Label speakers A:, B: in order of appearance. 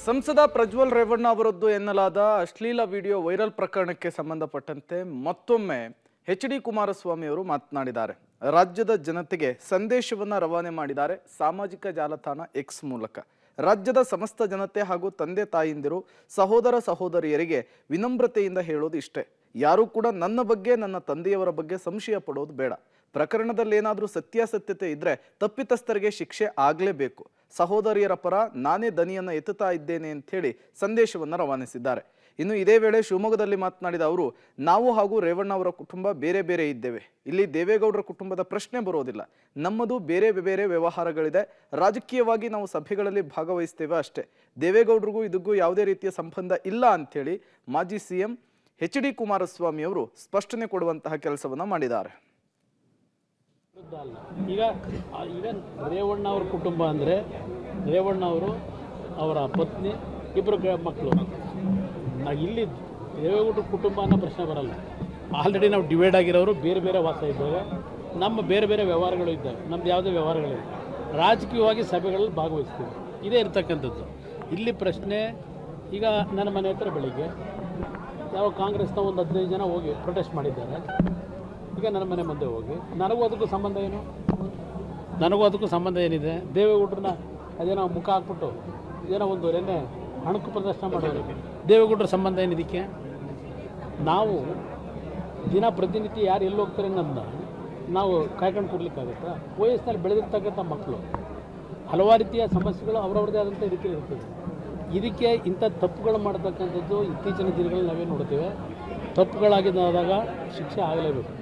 A: ಸಂಸದ ಪ್ರಜ್ವಲ್ ರೇವಣ್ಣ ಅವರದ್ದು ಎನ್ನಲಾದ ಅಶ್ಲೀಲ ವಿಡಿಯೋ ವೈರಲ್ ಪ್ರಕರಣಕ್ಕೆ ಸಂಬಂಧಪಟ್ಟಂತೆ ಮತ್ತೊಮ್ಮೆ ಎಚ್.ಡಿ. ಕುಮಾರಸ್ವಾಮಿ ಅವರು ಮಾತನಾಡಿದ್ದಾರೆ. ರಾಜ್ಯದ ಜನತೆಗೆ ಸಂದೇಶವನ್ನ ರವಾನೆ ಮಾಡಿದ್ದಾರೆ ಸಾಮಾಜಿಕ ಜಾಲತಾಣ ಎಕ್ಸ್ ಮೂಲಕ. ರಾಜ್ಯದ ಸಮಸ್ತ ಜನತೆ ಹಾಗೂ ತಂದೆ ತಾಯಿಂದಿರು ಸಹೋದರ ಸಹೋದರಿಯರಿಗೆ ವಿನಮ್ರತೆಯಿಂದ ಹೇಳೋದು ಇಷ್ಟೇ, ಯಾರು ಕೂಡ ನನ್ನ ಬಗ್ಗೆ ನನ್ನ ತಂದೆಯವರ ಬಗ್ಗೆ ಸಂಶಯ ಪಡೋದು ಬೇಡ. ಪ್ರಕರಣದಲ್ಲಿ ಏನಾದರೂ ಸತ್ಯಾಸತ್ಯತೆ ಇದ್ರೆ ತಪ್ಪಿತಸ್ಥರಿಗೆ ಶಿಕ್ಷೆ ಆಗಲೇಬೇಕು. ಸಹೋದರಿಯರ ಪರ ನಾನೇ ದನಿಯನ್ನ ಎತ್ತುತ್ತಾ ಇದ್ದೇನೆ ಅಂತ ಹೇಳಿ ಸಂದೇಶವನ್ನ ರವಾನಿಸಿದ್ದಾರೆ. ಇನ್ನು ಇದೇ ವೇಳೆ ಶಿವಮೊಗ್ಗದಲ್ಲಿ ಮಾತನಾಡಿದ ಅವರು, ನಾವು ಹಾಗೂ ರೇವಣ್ಣ ಅವರ ಕುಟುಂಬ ಬೇರೆ ಬೇರೆ ಇದ್ದೇವೆ. ಇಲ್ಲಿ ದೇವೇಗೌಡರ ಕುಟುಂಬದ ಪ್ರಶ್ನೆ ಬರೋದಿಲ್ಲ. ನಮ್ಮದು ಬೇರೆ ಬೇರೆ ವ್ಯವಹಾರಗಳಿದೆ. ರಾಜಕೀಯವಾಗಿ ನಾವು ಸಭೆಗಳಲ್ಲಿ ಭಾಗವಹಿಸ್ತೇವೆ ಅಷ್ಟೇ. ದೇವೇಗೌಡರಿಗೂ ಇದಕ್ಕೂ ಯಾವುದೇ ರೀತಿಯ ಸಂಬಂಧ ಇಲ್ಲ ಅಂಥೇಳಿ ಮಾಜಿ ಸಿಎಂ ಎಚ್.ಡಿ. ಕುಮಾರಸ್ವಾಮಿ ಅವರು ಸ್ಪಷ್ಟನೆ ಕೊಡುವಂತಹ ಕೆಲಸವನ್ನ ಮಾಡಿದ್ದಾರೆ.
B: ಈಗ ರೇವಣ್ಣ ಅವ್ರ ಕುಟುಂಬ ಅಂದರೆ ರೇವಣ್ಣ ಅವರು, ಅವರ ಪತ್ನಿ, ಇಬ್ಬರು ಮಕ್ಕಳು. ಇಲ್ಲಿ ದೇವೇಗೌಡರ ಕುಟುಂಬ ಅನ್ನೋ ಪ್ರಶ್ನೆ ಬರಲ್ಲ. ಆಲ್ರೆಡಿ ನಾವು ಡಿವೈಡ್ ಆಗಿರೋರು ಬೇರೆ ಬೇರೆ ವಾಸ ಇದ್ದೇವೆ. ನಮ್ಮ ಬೇರೆ ಬೇರೆ ವ್ಯವಹಾರಗಳು ಇದ್ದಾವೆ. ನಮ್ಮದು ಯಾವುದೇ ವ್ಯವಹಾರಗಳಿವೆ. ರಾಜಕೀಯವಾಗಿ ಸಭೆಗಳಲ್ಲಿ ಭಾಗವಹಿಸ್ತೀವಿ. ಇದೇ ಇರ್ತಕ್ಕಂಥದ್ದು. ಇಲ್ಲಿ ಪ್ರಶ್ನೆ, ಈಗ ನನ್ನ ಮನೆ ಹತ್ರ ಬೆಳಿಗ್ಗೆ ಯಾವ ಕಾಂಗ್ರೆಸ್ನ ಒಂದು 15 ಜನ ಹೋಗಿ ಪ್ರೊಟೆಸ್ಟ್ ಮಾಡಿದ್ದಾರೆ. ಈಗ ನನ್ನ ಮನೆ ಮುಂದೆ ಹೋಗಿ ನನಗೂ ಅದಕ್ಕೂ ಸಂಬಂಧ ಏನು? ನನಗೂ ಅದಕ್ಕೂ ಸಂಬಂಧ ಏನಿದೆ? ದೇವೇಗೌಡರನ್ನ ಅದೇನೋ ಮುಖ ಹಾಕ್ಬಿಟ್ಟು ಏನೋ ಒಂದು ನೆನ್ನೆ ಹಣಕು ಪ್ರದರ್ಶನ ಮಾಡೋರು. ದೇವೇಗೌಡರ ಸಂಬಂಧ ಏನಿದಕ್ಕೆ? ನಾವು ದಿನ ಪ್ರತಿನಿತ್ಯ ಯಾರು ಎಲ್ಲಿ ಹೋಗ್ತಾರೆ ಅನ್ನೋದನ್ನ ನಾವು ಕಾಯ್ಕೊಂಡು ಕೊಡ್ಲಿಕ್ಕಾಗುತ್ತಾ? ವಯಸ್ಸಿನಲ್ಲಿ ಬೆಳೆದಿರ್ತಕ್ಕಂಥ ಮಕ್ಕಳು ಹಲವಾರು ರೀತಿಯ ಸಮಸ್ಯೆಗಳು ಅವರವ್ರದ್ದೇ ಆದಂಥ ರೀತಿಯಲ್ಲಿ ಇರ್ತದೆ. ಇದಕ್ಕೆ ಇಂಥ ತಪ್ಪುಗಳು ಮಾಡತಕ್ಕಂಥದ್ದು ಇತ್ತೀಚಿನ ದಿನಗಳಲ್ಲಿ ನಾವೇನು ನೋಡ್ತೇವೆ. ತಪ್ಪುಗಳಾಗಿದ್ದಾದಾಗ ಶಿಕ್ಷೆ ಆಗಲೇಬೇಕು.